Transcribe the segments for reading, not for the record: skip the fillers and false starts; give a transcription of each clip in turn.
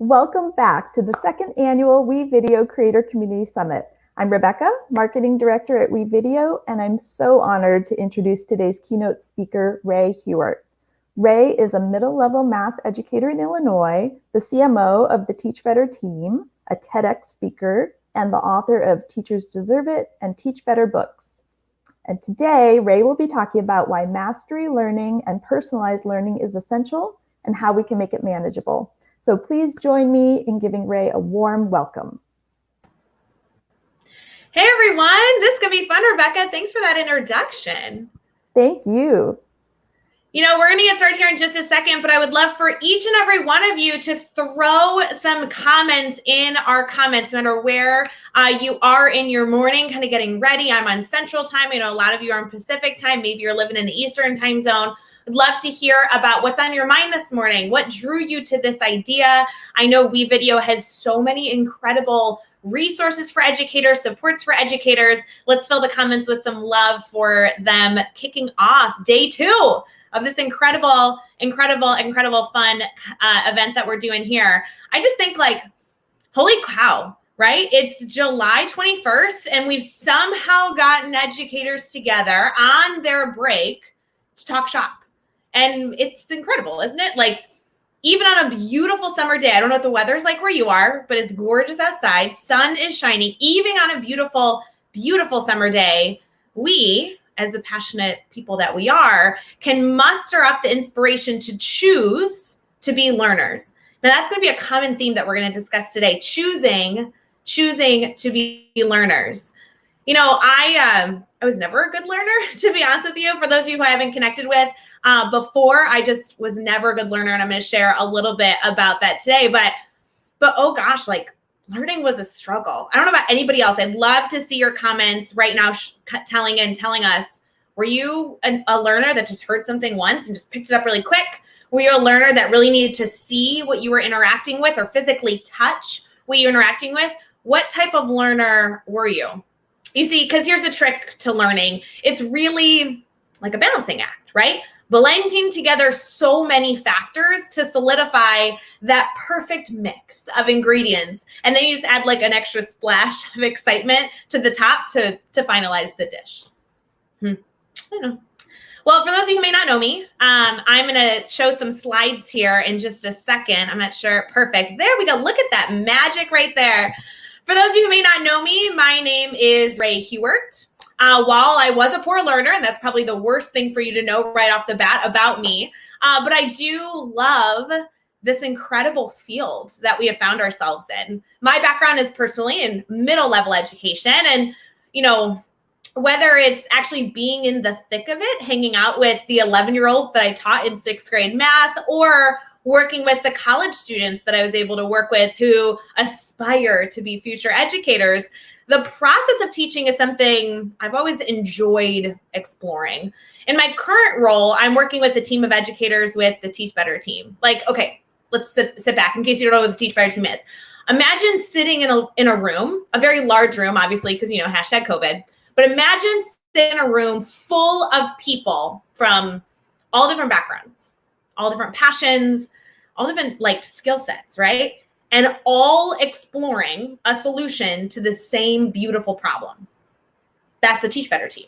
Welcome back to the second annual WeVideo Creator Community Summit. I'm Rebecca, Marketing Director at WeVideo, and I'm so honored to introduce today's keynote speaker, Rae Hughart. Rae is a Middle Level Math Educator in Illinois, the CMO of the Teach Better team, a TEDx speaker, and the author of Teachers Deserve It and Teach Better books. And today, Rae will be talking about why mastery learning and personalized learning is essential and how we can make it manageable. So please join me in giving Rae a warm welcome. Hey everyone, this is going to be fun, Rebecca. Thanks for that introduction. Thank you. You know, we're going to get started here in just a second, but I would love for each and every one of you to throw some comments in our comments, no matter where you are in your morning, kind of getting ready. I'm on Central Time. I know a lot of you are on Pacific Time. Maybe you're living in the Eastern Time Zone. I'd love to hear about what's on your mind this morning. What drew you to this idea? I know WeVideo has so many incredible resources for educators, supports for educators. Let's fill the comments with some love for them kicking off day 2 of this incredible fun event that we're doing here. I just think, like, holy cow, right? It's July 21st and we've somehow gotten educators together on their break to talk shop. And it's incredible, isn't it? Like, even on a beautiful summer day, I don't know what the weather's like where you are, but it's gorgeous outside. Sun is shining. Even on a beautiful, beautiful summer day, we, as the passionate people that we are, can muster up the inspiration to choose to be learners. Now, that's going to be a common theme that we're going to discuss today, choosing to be learners. You know, I was never a good learner, to be honest with you. For those of you who I haven't connected with before, I just was never a good learner, and I'm going to share a little bit about that today. But oh gosh, like, learning was a struggle. I don't know about anybody else. I'd love to see your comments right now telling us, were you a learner that just heard something once and just picked it up really quick? Were you a learner that really needed to see what you were interacting with or physically touch what you're interacting with? What type of learner were you? You see, because here's the trick to learning. It's really like a balancing act, right? Blending together so many factors to solidify that perfect mix of ingredients. And then you just add like an extra splash of excitement to the top to finalize the dish. I know. Well, for those of you who may not know me, I'm going to show some slides here in just a second. I'm not sure. Perfect. There we go. Look at that magic right there. For those of you who may not know me, my name is Rae Hughart. While I was a poor learner, and that's probably the worst thing for you to know right off the bat about me, but I do love this incredible field that we have found ourselves in. My background is personally in middle level education, and, you know, whether it's actually being in the thick of it, hanging out with the 11-year-olds that I taught in 6th grade math, or working with the college students that I was able to work with who aspire to be future educators, the process of teaching is something I've always enjoyed exploring. In my current role, I'm working with a team of educators with the Teach Better team. Like, okay, let's sit back in case you don't know what the Teach Better team is. Imagine sitting in a room, a very large room, obviously, because, you know, hashtag COVID, but imagine sitting in a room full of people from all different backgrounds, all different passions, all different, like, skill sets, right? And all exploring a solution to the same beautiful problem. That's the Teach Better team.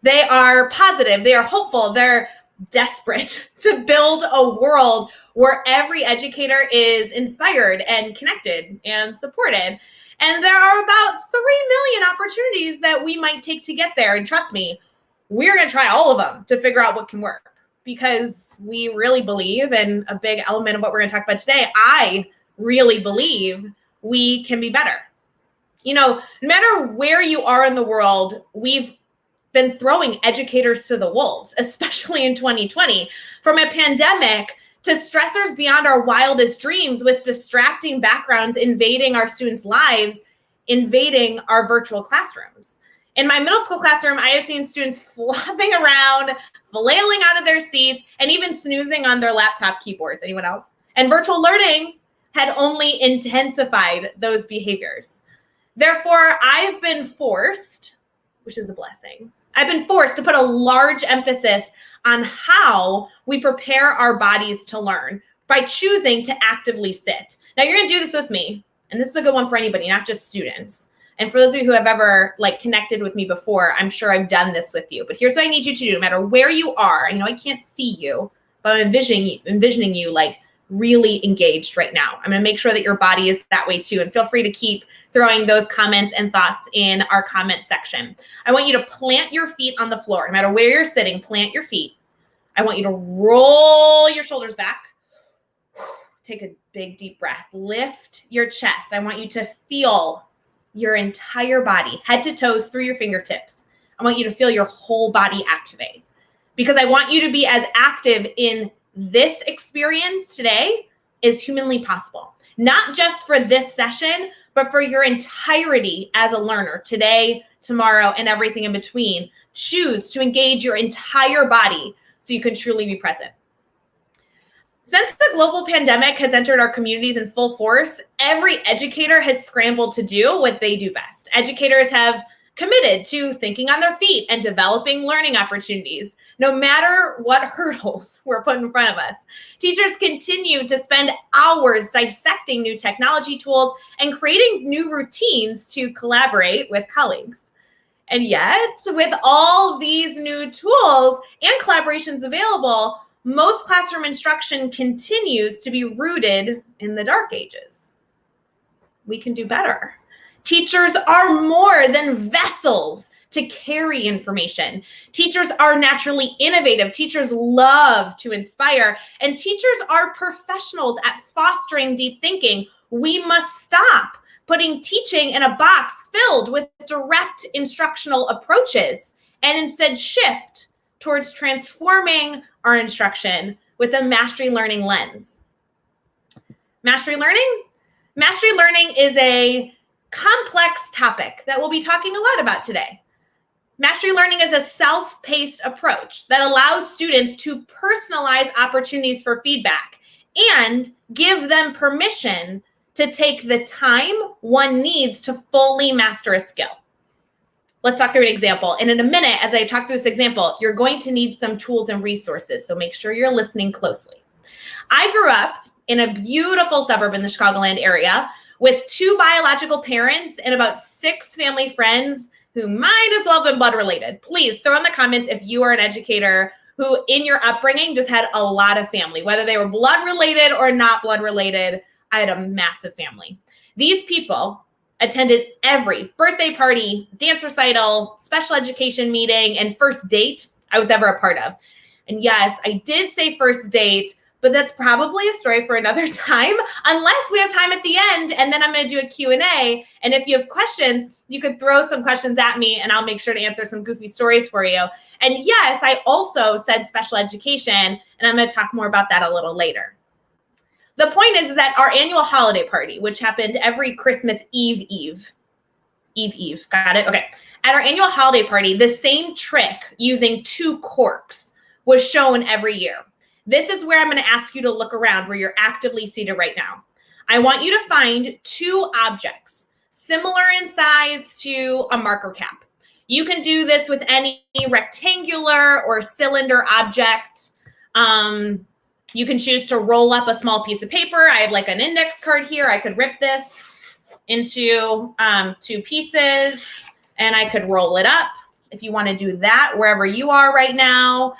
They are positive, they are hopeful, they're desperate to build a world where every educator is inspired and connected and supported. And there are about 3 million opportunities that we might take to get there. And trust me, we're going to try all of them to figure out what can work, because we really believe, and a big element of what we're going to talk about today, I really believe we can be better. You know, no matter where you are in the world, we've been throwing educators to the wolves, especially in 2020, from a pandemic to stressors beyond our wildest dreams, with distracting backgrounds invading our students' lives, invading our virtual classrooms. In my middle school classroom, I have seen students flopping around, flailing out of their seats, and even snoozing on their laptop keyboards. Anyone else? And virtual learning had only intensified those behaviors. Therefore, I've been forced, which is a blessing, I've been forced to put a large emphasis on how we prepare our bodies to learn, by choosing to actively sit. Now you're gonna do this with me, and this is a good one for anybody, not just students. And for those of you who have ever connected with me before, I'm sure I've done this with you. But here's what I need you to do, no matter where you are. I know I can't see you, but I'm envisioning you like really engaged right now. I'm gonna make sure that your body is that way too. And feel free to keep throwing those comments and thoughts in our comment section. I want you to plant your feet on the floor. No matter where you're sitting, plant your feet. I want you to roll your shoulders back. Take a big, deep breath. Lift your chest. I want you to feel your entire body, head to toes, through your fingertips. I want you to feel your whole body activate, because I want you to be as active in this experience today as humanly possible. Not just for this session, but for your entirety as a learner, today, tomorrow, and everything in between. Choose to engage your entire body so you can truly be present. Since the global pandemic has entered our communities in full force, every educator has scrambled to do what they do best. Educators have committed to thinking on their feet and developing learning opportunities, no matter what hurdles were put in front of us. Teachers continue to spend hours dissecting new technology tools and creating new routines to collaborate with colleagues. And yet, with all these new tools and collaborations available, most classroom instruction continues to be rooted in the dark ages. We can do better. Teachers are more than vessels to carry information. Teachers are naturally innovative. Teachers love to inspire, and teachers are professionals at fostering deep thinking. We must stop putting teaching in a box filled with direct instructional approaches and instead shift towards transforming our instruction with a mastery learning lens. Mastery learning? Mastery learning is a complex topic that we'll be talking a lot about today. Mastery learning is a self-paced approach that allows students to personalize opportunities for feedback and give them permission to take the time one needs to fully master a skill. Let's talk through an example. And in a minute, as I talk through this example, you're going to need some tools and resources, so make sure you're listening closely. I grew up in a beautiful suburb in the Chicagoland area with 2 biological parents and about 6 family friends who might as well have been blood related. Please throw in the comments if you are an educator who in your upbringing just had a lot of family, whether they were blood related or not blood related. I had a massive family. These people attended every birthday party, dance recital, special education meeting, and first date I was ever a part of. And yes, I did say first date, but that's probably a story for another time, unless we have time at the end, and then I'm going to do a Q&A. And if you have questions, you could throw some questions at me, and I'll make sure to answer some goofy stories for you. And yes, I also said special education, and I'm going to talk more about that a little later. The point is that our annual holiday party, which happened every Christmas Eve, got it? Okay. At our annual holiday party, the same trick using 2 corks was shown every year. This is where I'm going to ask you to look around where you're actively seated right now. I want you to find 2 objects similar in size to a marker cap. You can do this with any rectangular or cylinder object. You can choose to roll up a small piece of paper. I have like an index card here. I could rip this into 2 pieces and I could roll it up if you want to do that wherever you are right now.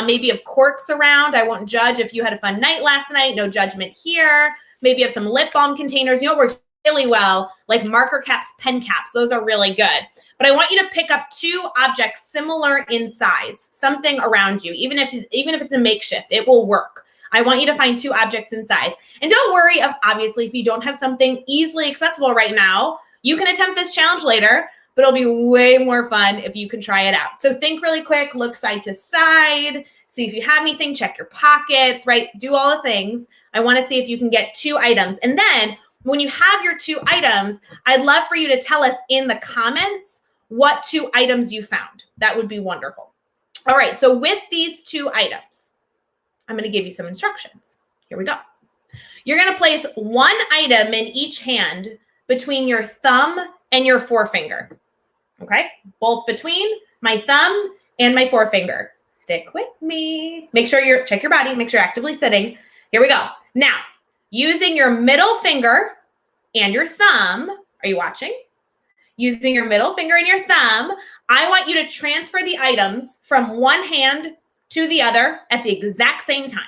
Maybe you have corks around. I won't judge if you had a fun night last night. No judgment here. Maybe you have some lip balm containers. You know what works really well? Like marker caps, pen caps. Those are really good. But I want you to pick up 2 objects similar in size, something around you. Even if it's a makeshift, it will work. I want you to find 2 objects in size. And don't worry, obviously, if you don't have something easily accessible right now, you can attempt this challenge later, but it'll be way more fun if you can try it out. So think really quick, look side to side, see if you have anything, check your pockets, right? Do all the things. I want to see if you can get 2 items. And then when you have your 2 items, I'd love for you to tell us in the comments what 2 items you found. That would be wonderful. All right, so with these 2 items, I'm going to give you some instructions. Here we go. You're going to place 1 item in each hand between your thumb and your forefinger. Okay? Both between my thumb and my forefinger. Stick with me. Make sure check your body, make sure you're actively sitting. Here we go. Now, using your middle finger and your thumb, are you watching? Using your middle finger and your thumb, I want you to transfer the items from one hand to the other at the exact same time.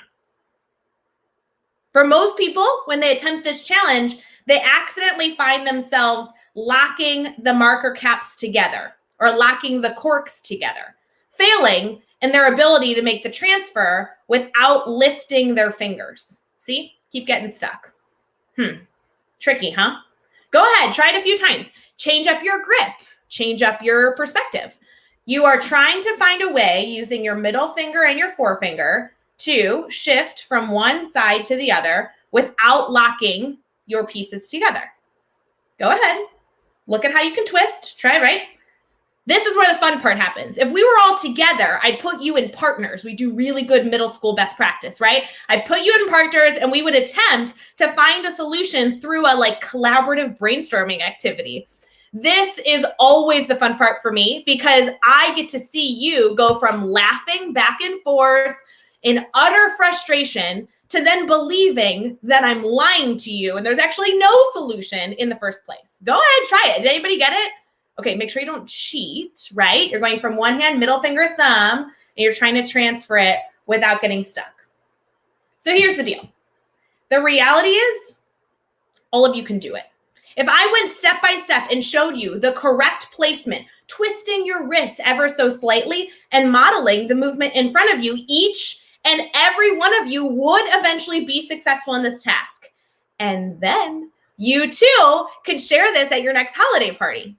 For most people, when they attempt this challenge, they accidentally find themselves locking the marker caps together or locking the corks together, failing in their ability to make the transfer without lifting their fingers. See? Keep getting stuck. Tricky, huh? Go ahead, try it a few times. Change up your grip, change up your perspective. You are trying to find a way using your middle finger and your forefinger to shift from one side to the other without locking your pieces together. Go ahead. Look at how you can twist. Try it, right? This is where the fun part happens. If we were all together, I'd put you in partners. We do really good middle school best practice, right? I'd put you in partners and we would attempt to find a solution through a collaborative brainstorming activity. This is always the fun part for me because I get to see you go from laughing back and forth in utter frustration to then believing that I'm lying to you and there's actually no solution in the first place. Go ahead, try it. Did anybody get it? Okay, make sure you don't cheat, right? You're going from one hand, middle finger, thumb, and you're trying to transfer it without getting stuck. So here's the deal. The reality is all of you can do it. If I went step by step and showed you the correct placement, twisting your wrist ever so slightly and modeling the movement in front of you, each and every one of you would eventually be successful in this task. And then you too could share this at your next holiday party.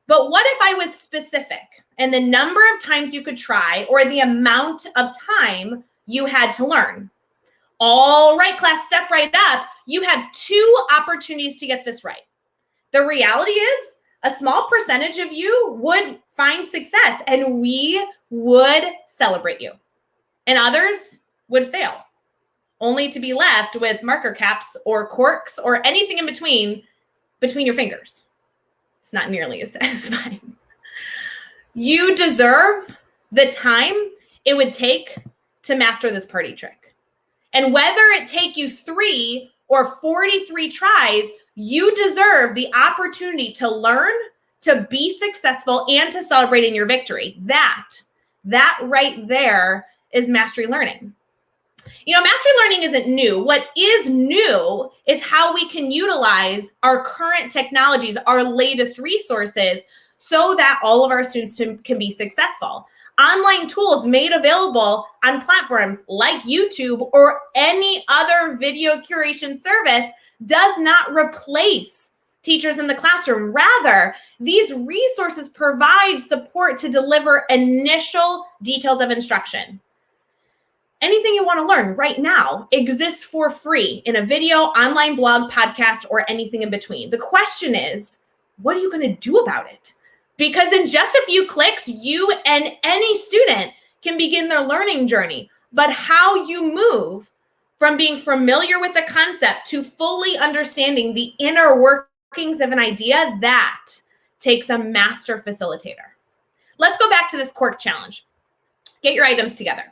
But what if I was specific and the number of times you could try or the amount of time you had to learn? All right, class, step right up. You have 2 opportunities to get this right. The reality is a small percentage of you would find success and we would celebrate you. And others would fail, only to be left with marker caps or corks or anything in between your fingers. It's not nearly as satisfying. You deserve the time it would take to master this party trick. And whether it take you 3 or 43 tries, you deserve the opportunity to learn, to be successful, and to celebrate in your victory. That right there is mastery learning. You know, mastery learning isn't new. What is new is how we can utilize our current technologies, our latest resources, so that all of our students can be successful. Online tools made available on platforms like YouTube or any other video curation service does not replace teachers in the classroom. Rather, these resources provide support to deliver initial details of instruction. Anything you want to learn right now exists for free in a video, online blog, podcast, or anything in between. The question is, what are you going to do about it? Because in just a few clicks, you and any student can begin their learning journey. But how you move from being familiar with the concept to fully understanding the inner workings of an idea, that takes a master facilitator. Let's go back to this cork challenge. Get your items together.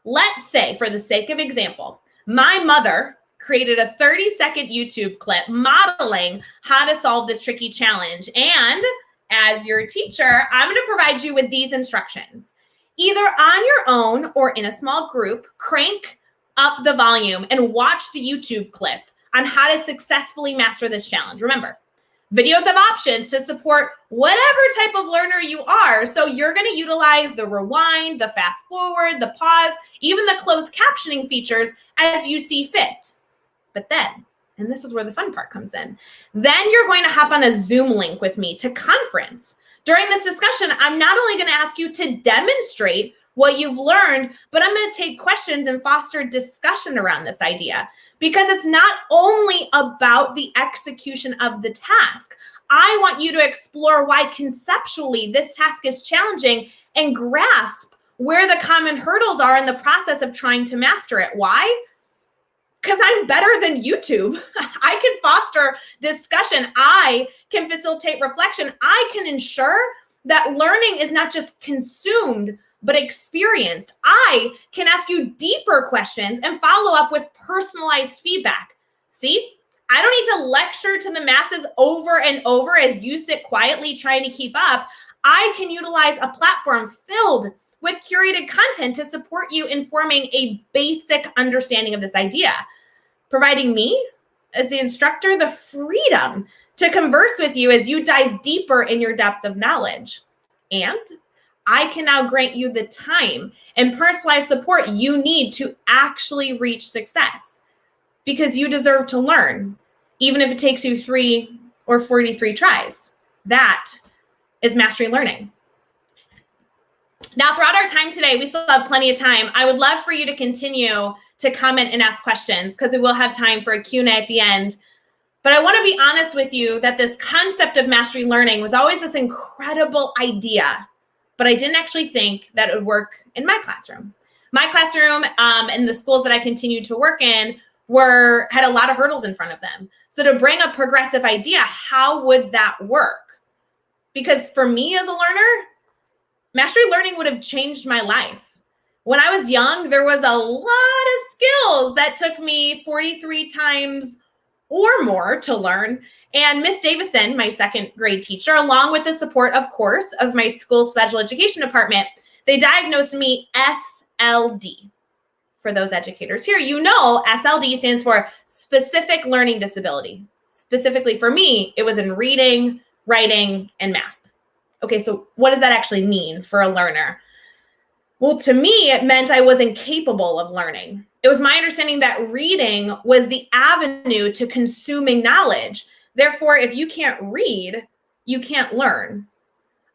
Let's say, for the sake of example, my mother created a 30-second YouTube clip modeling how to solve this tricky challenge. And as your teacher, I'm going to provide you with these instructions. Either on your own or in a small group, crank up the volume and watch the YouTube clip on how to successfully master this challenge. Remember, videos have options to support whatever type of learner you are. So you're going to utilize the rewind, the fast forward, the pause, even the closed captioning features as you see fit. But then, and this is where the fun part comes in, then you're going to hop on a Zoom link with me to conference. During this discussion, I'm not only going to ask you to demonstrate what you've learned, but I'm going to take questions and foster discussion around this idea. Because it's not only about the execution of the task. I want you to explore why conceptually this task is challenging and grasp where the common hurdles are in the process of trying to master it. Why? Because I'm better than YouTube. I can foster discussion. I can facilitate reflection. I can ensure that learning is not just consumed, but experienced. I can ask you deeper questions and follow up with personalized feedback. See, I don't need to lecture to the masses over and over as you sit quietly trying to keep up. I can utilize a platform filled with curated content to support you in forming a basic understanding of this idea, providing me, as the instructor, the freedom to converse with you as you dive deeper in your depth of knowledge. And I can now grant you the time and personalized support you need to actually reach success, because you deserve to learn, even if it takes you 3 or 43 tries. That is mastery learning. Now, throughout our time today, we still have plenty of time. I would love for you to continue to comment and ask questions, because we will have time for a Q&A at the end. But I want to be honest with you that this concept of mastery learning was always this incredible idea, but I didn't actually think that it would work in my classroom. My classroom and the schools that I continued to work in had a lot of hurdles in front of them. So to bring a progressive idea, how would that work? Because for me as a learner, mastery learning would have changed my life. When I was young, there was a lot of skills that took me 43 times or more to learn. And Miss Davison, my second grade teacher, along with the support, of course, of my school special education department, they diagnosed me SLD. For those educators here, you know SLD stands for specific learning disability. Specifically for me, it was in reading, writing, and math. Okay, so what does that actually mean for a learner? Well, to me, it meant I wasn't capable of learning. It was my understanding that reading was the avenue to consuming knowledge. Therefore, if you can't read, you can't learn.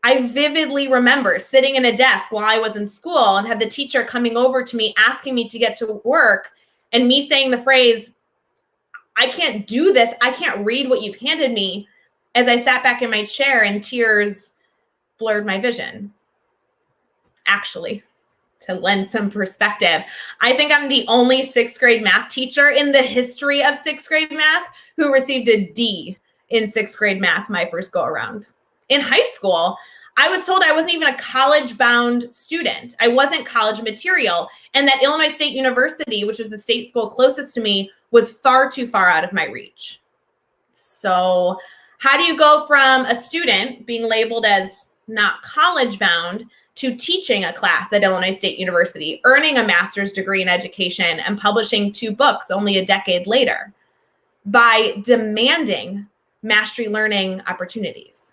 I vividly remember sitting in a desk while I was in school and had the teacher coming over to me, asking me to get to work, and me saying the phrase, "I can't do this. I can't read what you've handed me," as I sat back in my chair and tears blurred my vision. Actually, to lend some perspective, I think I'm the only 6th grade math teacher in the history of 6th grade math who received a D in 6th grade math my first go around. In high school, I was told I wasn't even a college-bound student. I wasn't college material, and that Illinois State University, which was the state school closest to me, was far too far out of my reach. So how do you go from a student being labeled as not college-bound to teaching a class at Illinois State University, earning a master's degree in education, and publishing 2 books only a decade later? By demanding mastery learning opportunities.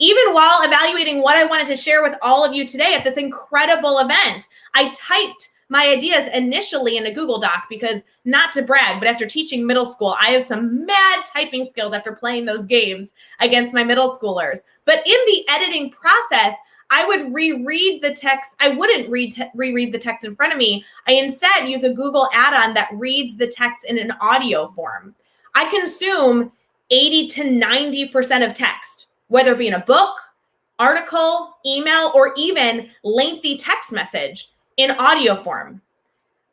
Even while evaluating what I wanted to share with all of you today at this incredible event, I typed my ideas initially in a Google Doc because, not to brag, but after teaching middle school, I have some mad typing skills after playing those games against my middle schoolers. But in the editing process, I would reread the text. I wouldn't reread the text in front of me. I instead use a Google add-on that reads the text in an audio form. I consume 80 to 90% of text, whether it be in a book, article, email, or even lengthy text message in audio form.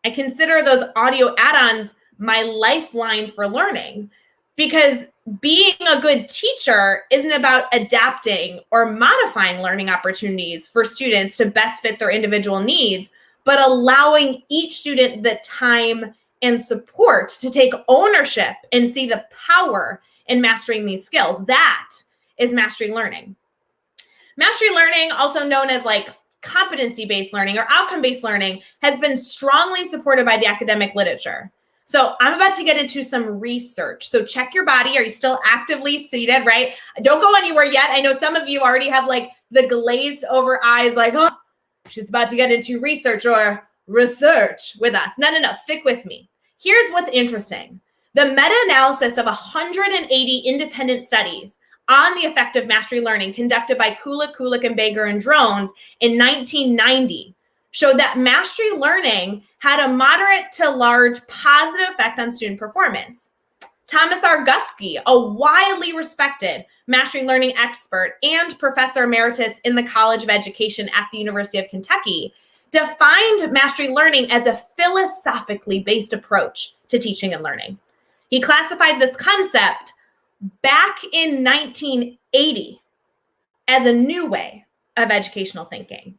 I consider those audio add-ons my lifeline for learning, because being a good teacher isn't about adapting or modifying learning opportunities for students to best fit their individual needs, but allowing each student the time and support to take ownership and see the power in mastering these skills. That is mastery learning. Mastery learning, also known as like competency-based learning or outcome-based learning, has been strongly supported by the academic literature. So I'm about to get into some research. So check your body. Are you still actively seated, right? Don't go anywhere yet. I know some of you already have like the glazed over eyes, like, oh, she's about to get into research or research with us. No, stick with me. Here's what's interesting. The meta-analysis of 180 independent studies on the effect of mastery learning conducted by Kulik, and Bager and Drones in 1990 showed that mastery learning had a moderate to large positive effect on student performance. Thomas R. Guskey, a widely respected mastery learning expert and professor emeritus in the College of Education at the University of Kentucky, defined mastery learning as a philosophically based approach to teaching and learning. He classified this concept back in 1980 as a new way of educational thinking.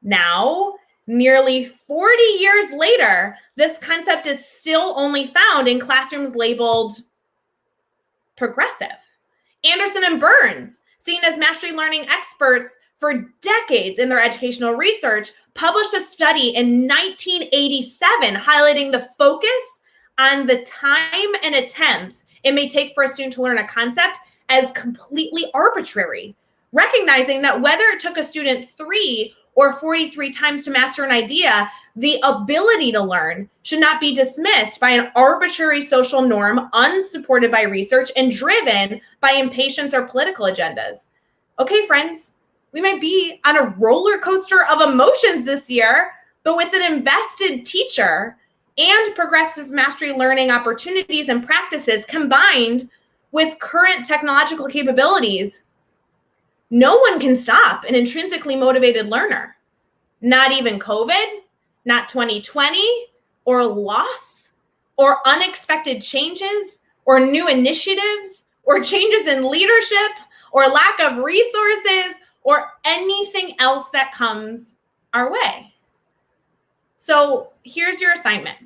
Now, nearly 40 years later, this concept is still only found in classrooms labeled progressive. Anderson and Burns, seen as mastery learning experts for decades in their educational research, published a study in 1987 highlighting the focus on the time and attempts it may take for a student to learn a concept as completely arbitrary, recognizing that whether it took a student 3 or 43 times to master an idea, the ability to learn should not be dismissed by an arbitrary social norm unsupported by research and driven by impatience or political agendas. Okay, friends, we might be on a roller coaster of emotions this year, but with an invested teacher and progressive mastery learning opportunities and practices combined with current technological capabilities, no one can stop an intrinsically motivated learner. Not even COVID, not 2020, or loss, or unexpected changes, or new initiatives, or changes in leadership, or lack of resources, or anything else that comes our way. So here's your assignment.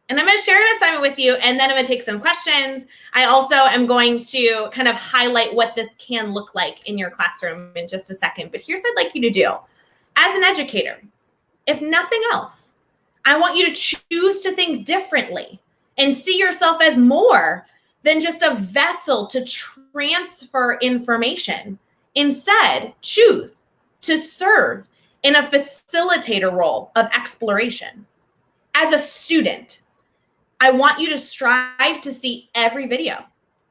And I'm going to share an assignment with you, and then I'm going to take some questions. I also am going to kind of highlight what this can look like in your classroom in just a second. But here's what I'd like you to do. As an educator, if nothing else, I want you to choose to think differently and see yourself as more than just a vessel to transfer information. Instead, choose to serve in a facilitator role of exploration. As a student, I want you to strive to see every video,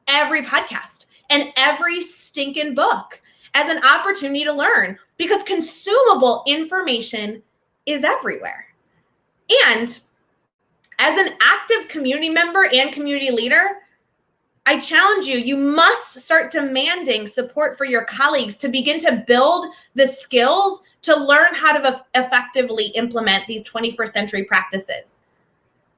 every podcast, and every stinking book as an opportunity to learn, because consumable information is everywhere. And as an active community member and community leader, I challenge you, you must start demanding support for your colleagues to begin to build the skills to learn how to effectively implement these 21st century practices.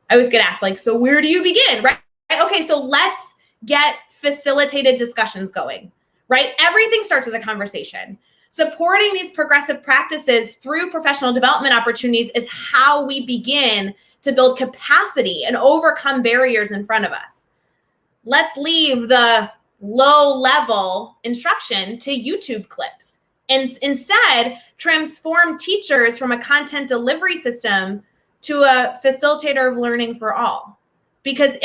I always get asked, like, so where do you begin, right? Okay, so let's get facilitated discussions going, right? Everything starts with a conversation. Supporting these progressive practices through professional development opportunities is how we begin to build capacity and overcome barriers in front of us. Let's leave the low-level instruction to YouTube clips and instead transform teachers from a content delivery system to a facilitator of learning for all. Because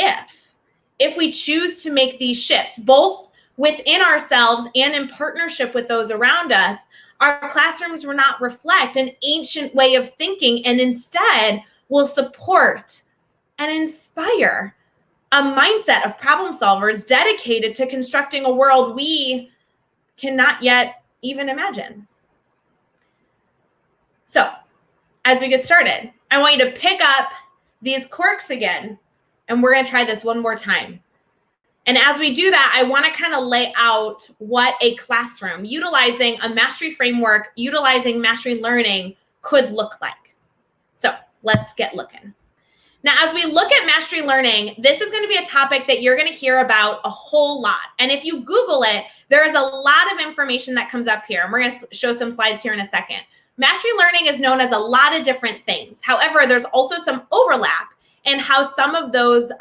if we choose to make these shifts, both within ourselves and in partnership with those around us, our classrooms will not reflect an ancient way of thinking, and instead will support and inspire a mindset of problem solvers dedicated to constructing a world we cannot yet even imagine. So, as we get started, I want you to pick up these corks again, and we're going to try this one more time. And as we do that, I want to kind of lay out what a classroom utilizing a mastery framework, utilizing mastery learning could look like. So let's get looking. Now, as we look at mastery learning, this is going to be a topic that you're going to hear about a whole lot. And if you Google it, there is a lot of information that comes up here. And we're going to show some slides here in a second. Mastery learning is known as a lot of different things. However, there's also some overlap in how some of those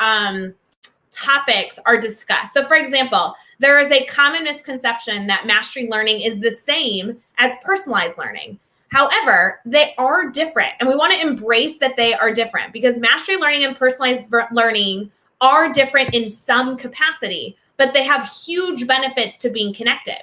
topics are discussed. So for example, there is a common misconception that mastery learning is the same as personalized learning. However, they are different, and we want to embrace that they are different, because mastery learning and personalized learning are different in some capacity, but they have huge benefits to being connected.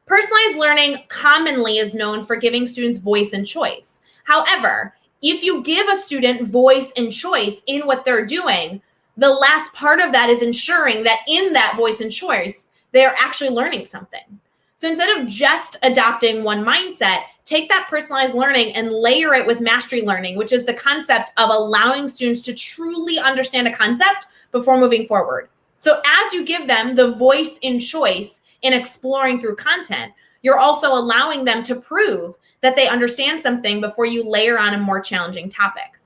Personalized learning commonly is known for giving students voice and choice. However, if you give a student voice and choice in what they're doing, the last part of that is ensuring that in that voice and choice, they are actually learning something. So instead of just adopting one mindset, take that personalized learning and layer it with mastery learning, which is the concept of allowing students to truly understand a concept before moving forward. So as you give them the voice and choice in exploring through content, you're also allowing them to prove that they understand something before you layer on a more challenging topic.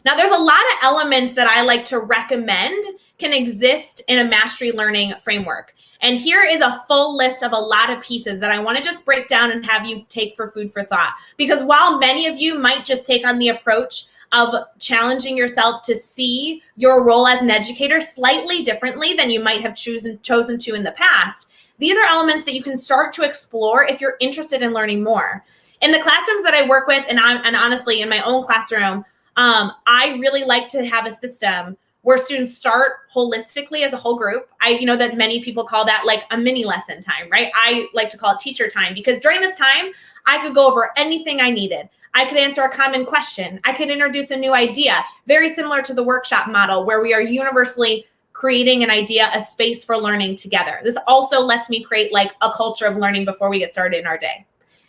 Now, there's a lot of elements that I like to recommend can exist in a mastery learning framework. And here is a full list of a lot of pieces that I want to just break down and have you take for food for thought. Because while many of you might just take on the approach of challenging yourself to see your role as an educator slightly differently than you might have chosen to in the past, these are elements that you can start to explore if you're interested in learning more. In the classrooms that I work with, and honestly in my own classroom, I really like to have a system where students start holistically as a whole group. I know that many people call that like a mini lesson time, right? I like to call it teacher time, because during this time, I could go over anything I needed. I could answer a common question. I could introduce a new idea, very similar to the workshop model where we are universally creating an idea, a space for learning together. This also lets me create like a culture of learning before we get started in our day.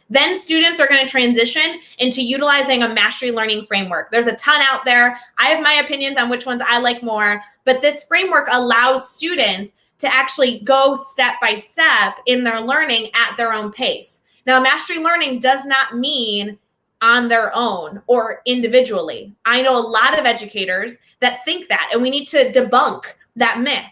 Then students are going to transition into utilizing a mastery learning framework. There's a ton out there. I have my opinions on which ones I like more, but this framework allows students to actually go step by step in their learning at their own pace. Now, mastery learning does not mean on their own or individually. I know a lot of educators that think that, and we need to debunk that myth.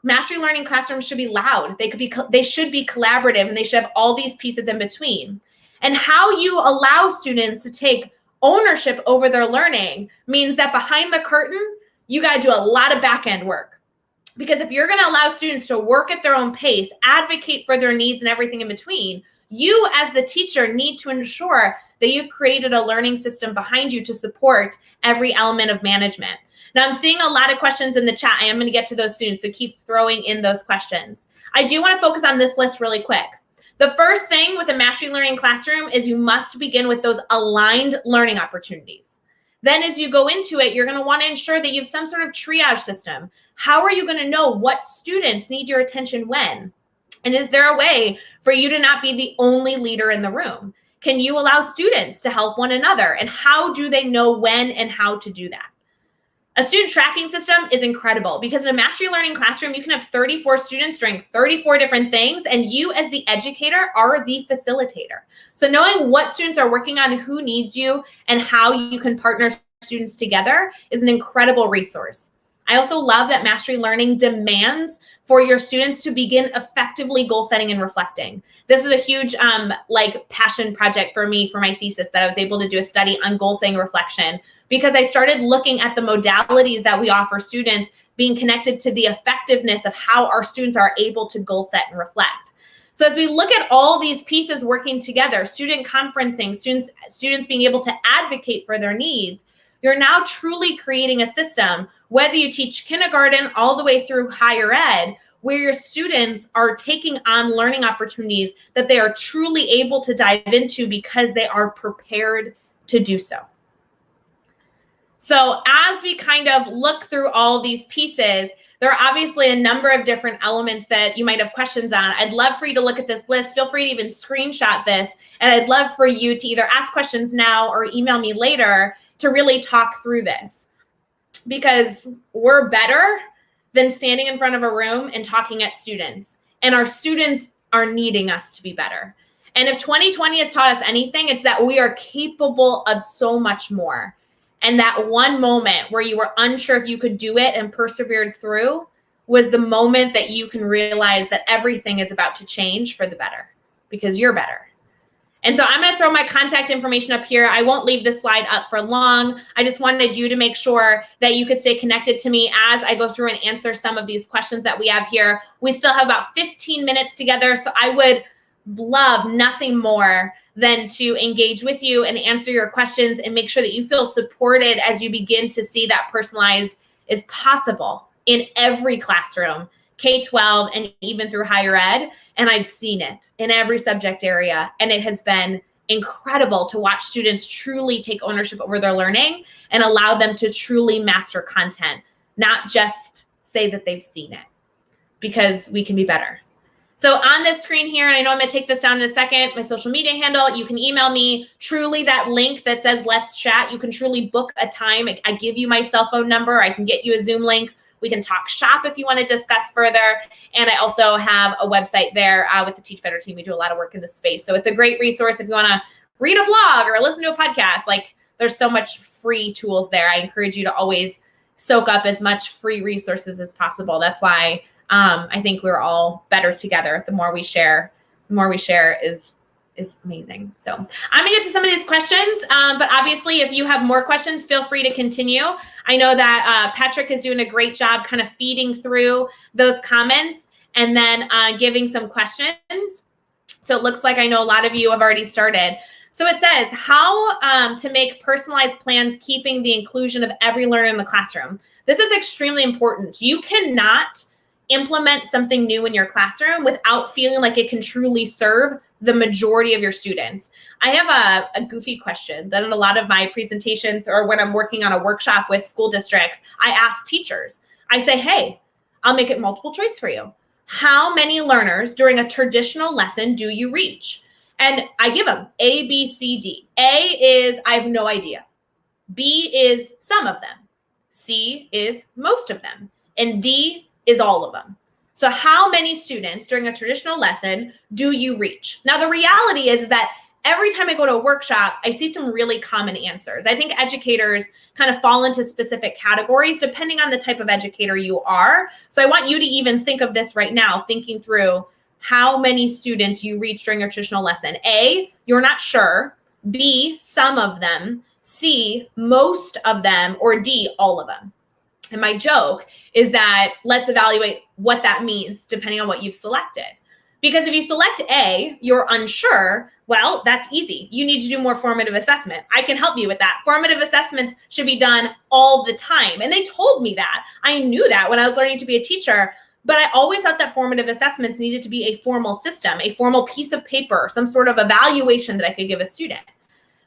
Mastery learning classrooms should be loud. They should be collaborative, and they should have all these pieces in between. And how you allow students to take ownership over their learning means that behind the curtain, you got to do a lot of back end work. Because if you're going to allow students to work at their own pace, advocate for their needs and everything in between, you as the teacher need to ensure that you've created a learning system behind you to support every element of management. Now, I'm seeing a lot of questions in the chat. I am going to get to those soon, so keep throwing in those questions. I do want to focus on this list really quick. The first thing with a mastery learning classroom is you must begin with those aligned learning opportunities. Then as you go into it, you're going to want to ensure that you have some sort of triage system. How are you going to know what students need your attention when? And is there a way for you to not be the only leader in the room? Can you allow students to help one another? And how do they know when and how to do that? A student tracking system is incredible because in a mastery learning classroom, you can have 34 students doing 34 different things, and you as the educator are the facilitator. So knowing what students are working on, who needs you, and how you can partner students together is an incredible resource. I also love that mastery learning demands for your students to begin effectively goal setting and reflecting. This is a huge passion project for me for my thesis, that I was able to do a study on goal setting reflection, because I started looking at the modalities that we offer students being connected to the effectiveness of how our students are able to goal set and reflect. So as we look at all these pieces working together, student conferencing, students being able to advocate for their needs, you're now truly creating a system, whether you teach kindergarten all the way through higher ed, where your students are taking on learning opportunities that they are truly able to dive into because they are prepared to do so. So as we kind of look through all these pieces, there are obviously a number of different elements that you might have questions on. I'd love for you to look at this list. Feel free to even screenshot this. And I'd love for you to either ask questions now or email me later to really talk through this. Because we're better than standing in front of a room and talking at students. And our students are needing us to be better. And if 2020 has taught us anything, it's that we are capable of so much more. And that one moment where you were unsure if you could do it and persevered through was the moment that you can realize that everything is about to change for the better, because you're better. And so I'm going to throw my contact information up here. I won't leave this slide up for long. I just wanted you to make sure that you could stay connected to me as I go through and answer some of these questions that we have here. We still have about 15 minutes together, so I would love nothing more than to engage with you and answer your questions and make sure that you feel supported as you begin to see that personalized is possible in every classroom, K-12 and even through higher ed. And I've seen it in every subject area. And it has been incredible to watch students truly take ownership over their learning and allow them to truly master content, not just say that they've seen it, because we can be better. So on this screen here, and I know I'm going to take this down in a second, my social media handle, you can email me truly that link that says let's chat. You can truly book a time. I give you my cell phone number. I can get you a Zoom link. We can talk shop if you want to discuss further. And I also have a website there with the Teach Better team. We do a lot of work in this space. So it's a great resource if you want to read a blog or listen to a podcast. Like, there's so much free tools there. I encourage you to always soak up as much free resources as possible. That's why I think we're all better together. The more we share is amazing. So I'm gonna get to some of these questions, but obviously if you have more questions, feel free to continue. I know that Patrick is doing a great job kind of feeding through those comments and then giving some questions. So it looks like I know a lot of you have already started. So it says how to make personalized plans, keeping the inclusion of every learner in the classroom. This is extremely important. You cannot implement something new in your classroom without feeling like it can truly serve the majority of your students. I have a goofy question that in a lot of my presentations or when I'm working on a workshop with school districts, I ask teachers. I say, hey, I'll make it multiple choice for you. How many learners during a traditional lesson do you reach? And I give them A, B, C, D. A is I have no idea. B is some of them. C is most of them. And D is all of them. So how many students during a traditional lesson do you reach? Now, the reality is that every time I go to a workshop, I see some really common answers. I think educators kind of fall into specific categories depending on the type of educator you are. So I want you to even think of this right now, thinking through how many students you reach during a traditional lesson. A, you're not sure. B, some of them. C, most of them. Or D, all of them. And my joke is that let's evaluate what that means depending on what you've selected. Because if you select A, you're unsure, well, that's easy. You need to do more formative assessment. I can help you with that. Formative assessments should be done all the time. And they told me that. I knew that when I was learning to be a teacher, but I always thought that formative assessments needed to be a formal system, a formal piece of paper, some sort of evaluation that I could give a student.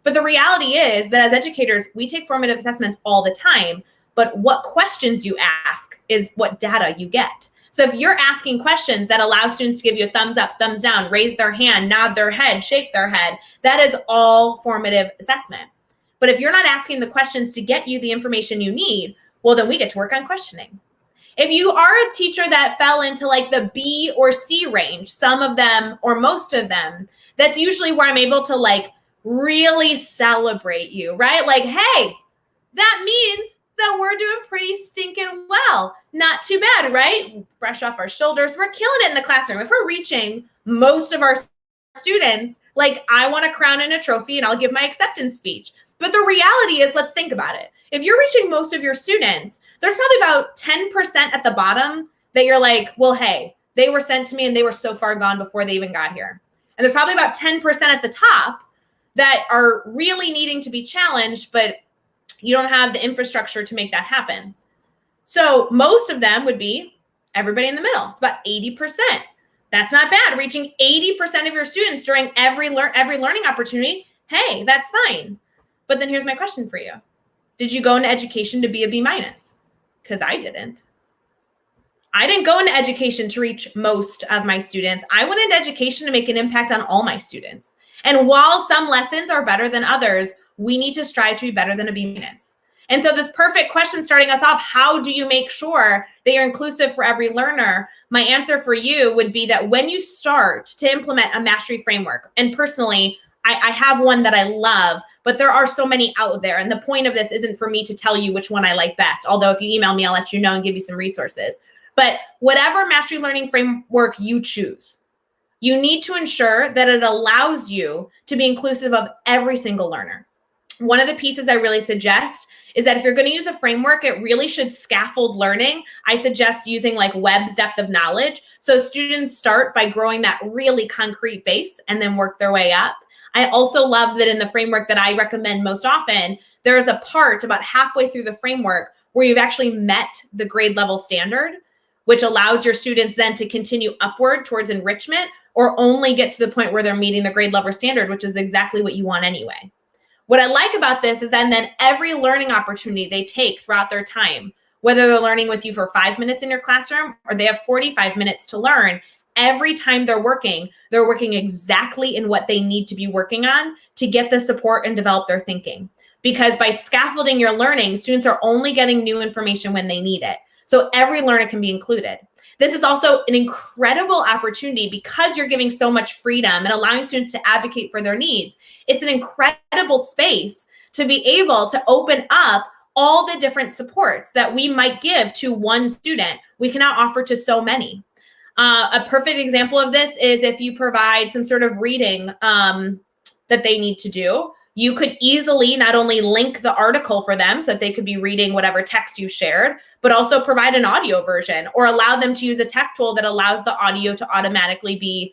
But the reality is that as educators, we take formative assessments all the time. But what questions you ask is what data you get. So if you're asking questions that allow students to give you a thumbs up, thumbs down, raise their hand, nod their head, shake their head, that is all formative assessment. But if you're not asking the questions to get you the information you need, well, then we get to work on questioning. If you are a teacher that fell into like the B or C range, some of them or most of them, that's usually where I'm able to like really celebrate you, right? Like, hey, that means that we're doing pretty stinking well. Not too bad, right? Brush off our shoulders. We're killing it in the classroom. If we're reaching most of our students, like I want a crown and a trophy and I'll give my acceptance speech. But the reality is, let's think about it. If you're reaching most of your students, there's probably about 10% at the bottom that you're like, well, hey, they were sent to me and they were so far gone before they even got here. And there's probably about 10% at the top that are really needing to be challenged, but you don't have the infrastructure to make that happen. So most of them would be everybody in the middle. It's about 80%. That's not bad. Reaching 80% of your students during every learning opportunity, hey, that's fine. But then here's my question for you. Did you go into education to be a B-? Because I didn't. I didn't go into education to reach most of my students. I went into education to make an impact on all my students. And while some lessons are better than others, we need to strive to be better than a B-. And so this perfect question starting us off, how do you make sure that you're inclusive for every learner? My answer for you would be that when you start to implement a mastery framework, and personally, I have one that I love, but there are so many out there. And the point of this isn't for me to tell you which one I like best. Although if you email me, I'll let you know and give you some resources. But whatever mastery learning framework you choose, you need to ensure that it allows you to be inclusive of every single learner. One of the pieces I really suggest is that if you're going to use a framework, it really should scaffold learning. I suggest using like Webb's depth of knowledge. So students start by growing that really concrete base and then work their way up. I also love that in the framework that I recommend most often, there is a part about halfway through the framework where you've actually met the grade level standard, which allows your students then to continue upward towards enrichment or only get to the point where they're meeting the grade level standard, which is exactly what you want anyway. What I like about this is then every learning opportunity they take throughout their time, whether they're learning with you for 5 minutes in your classroom or they have 45 minutes to learn, every time they're working exactly in what they need to be working on to get the support and develop their thinking. Because by scaffolding your learning, students are only getting new information when they need it. So every learner can be included. This is also an incredible opportunity because you're giving so much freedom and allowing students to advocate for their needs. It's an incredible space to be able to open up all the different supports that we might give to one student, we can now offer to so many. A perfect example of this is if you provide some sort of reading that they need to do, you could easily not only link the article for them so that they could be reading whatever text you shared, but also provide an audio version or allow them to use a tech tool that allows the audio to automatically be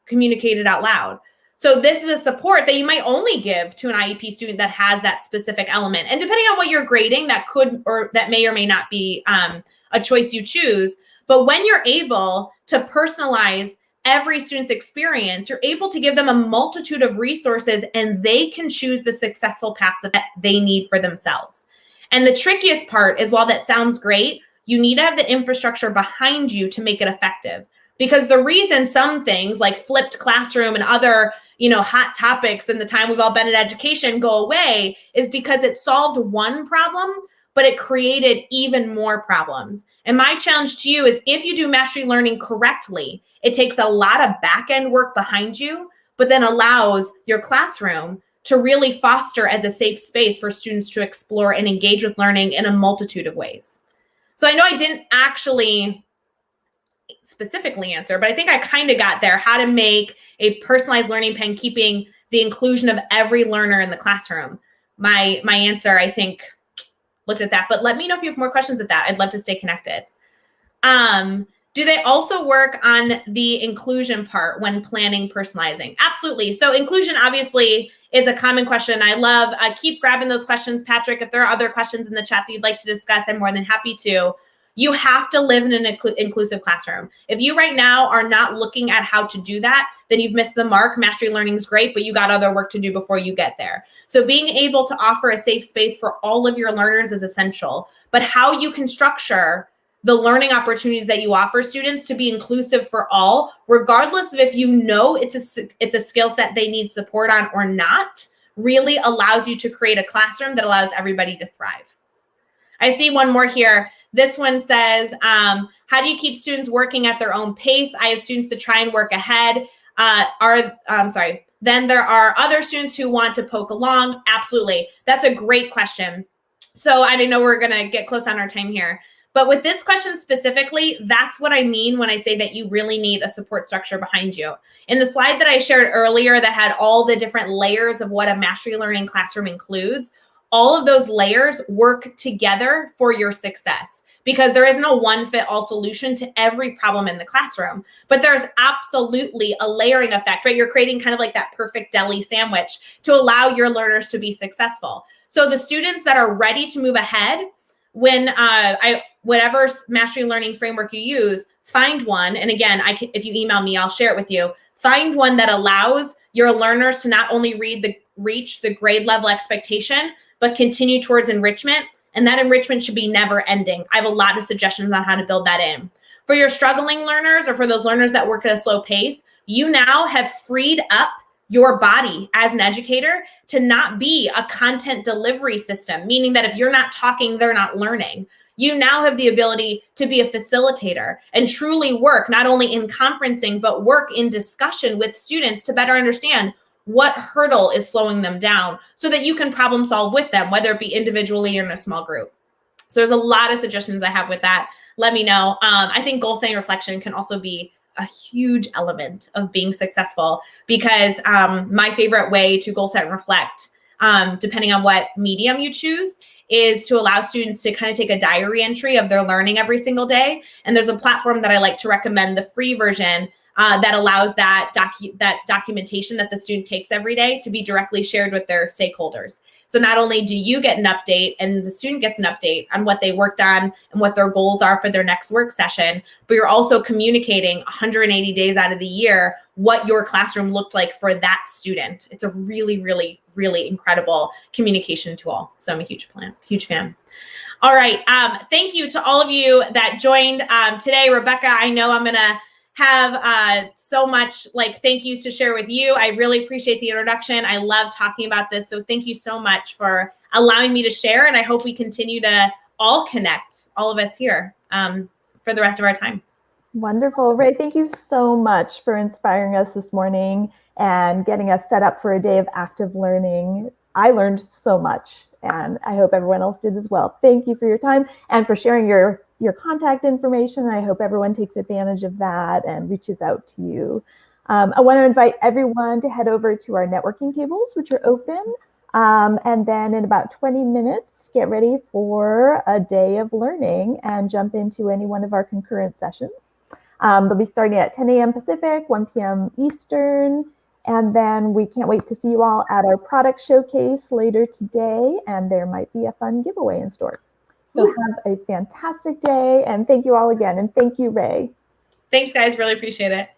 communicated out loud. So this is a support that you might only give to an IEP student that has that specific element. And depending on what you're grading, that could or that may or may not be a choice you choose. But when you're able to personalize every student's experience, you're able to give them a multitude of resources and they can choose the successful path that they need for themselves. And the trickiest part is, while that sounds great, you need to have the infrastructure behind you to make it effective. Because the reason some things like flipped classroom and other, hot topics in the time we've all been in education go away is because it solved one problem, but it created even more problems. And my challenge to you is, if you do mastery learning correctly, it takes a lot of back-end work behind you, but then allows your classroom to really foster as a safe space for students to explore and engage with learning in a multitude of ways. So I know I didn't actually specifically answer, but I think I kind of got there, how to make a personalized learning plan, keeping the inclusion of every learner in the classroom. My answer, I think, looked at that, but let me know if you have more questions at that. I'd love to stay connected. Do they also work on the inclusion part when planning personalizing? Absolutely. So inclusion obviously is a common question. I love, keep grabbing those questions, Patrick. If there are other questions in the chat that you'd like to discuss, I'm more than happy to. You have to live in an inclusive classroom. If you right now are not looking at how to do that, then you've missed the mark. Mastery learning is great, but you got other work to do before you get there. So being able to offer a safe space for all of your learners is essential. But how you can structure the learning opportunities that you offer students to be inclusive for all, regardless of if it's a skill set they need support on or not, really allows you to create a classroom that allows everybody to thrive. I see one more here. This one says, how do you keep students working at their own pace? I have students to try and work ahead. Then there are other students who want to poke along. Absolutely. That's a great question. So I know we're going to get close on our time here. But with this question specifically, that's what I mean when I say that you really need a support structure behind you. In the slide that I shared earlier that had all the different layers of what a mastery learning classroom includes, all of those layers work together for your success, because there isn't a one-fit-all solution to every problem in the classroom. But there's absolutely a layering effect, right? You're creating kind of like that perfect deli sandwich to allow your learners to be successful. So the students that are ready to move ahead, when whatever mastery learning framework you use, find one. And again, if you email me, I'll share it with you. Find one that allows your learners to not only reach the grade level expectation, but continue towards enrichment. And that enrichment should be never ending. I have a lot of suggestions on how to build that in. For your struggling learners, or for those learners that work at a slow pace, you now have freed up your body as an educator to not be a content delivery system, meaning that if you're not talking, they're not learning. You now have the ability to be a facilitator and truly work not only in conferencing, but work in discussion with students to better understand what hurdle is slowing them down so that you can problem solve with them, whether it be individually or in a small group. So there's a lot of suggestions I have with that. Let me know. I think goal setting reflection can also be a huge element of being successful, because my favorite way to goal set and reflect, depending on what medium you choose, is to allow students to kind of take a diary entry of their learning every single day. And there's a platform that I like to recommend, the free version, that allows that documentation that the student takes every day to be directly shared with their stakeholders. So not only do you get an update and the student gets an update on what they worked on and what their goals are for their next work session, but you're also communicating 180 days out of the year what your classroom looked like for that student. It's a really, really, really incredible communication tool. So I'm a huge fan. All right. Thank you to all of you that joined today. Rebecca, I know I'm going to have so much thank yous to share with you. I really appreciate the introduction. I love talking about this. So thank you so much for allowing me to share. And I hope we continue to all connect, all of us here, for the rest of our time. Wonderful. Rae, thank you so much for inspiring us this morning and getting us set up for a day of active learning. I learned so much, and I hope everyone else did as well. Thank you for your time and for sharing your contact information. I hope everyone takes advantage of that and reaches out to you. I want to invite everyone to head over to our networking tables, which are open. And then in about 20 minutes, get ready for a day of learning and jump into any one of our concurrent sessions. They'll be starting at 10 a.m. Pacific, 1 p.m. Eastern. And then we can't wait to see you all at our product showcase later today. And there might be a fun giveaway in store. So have a fantastic day. And thank you all again. And thank you, Rae. Thanks, guys. Really appreciate it.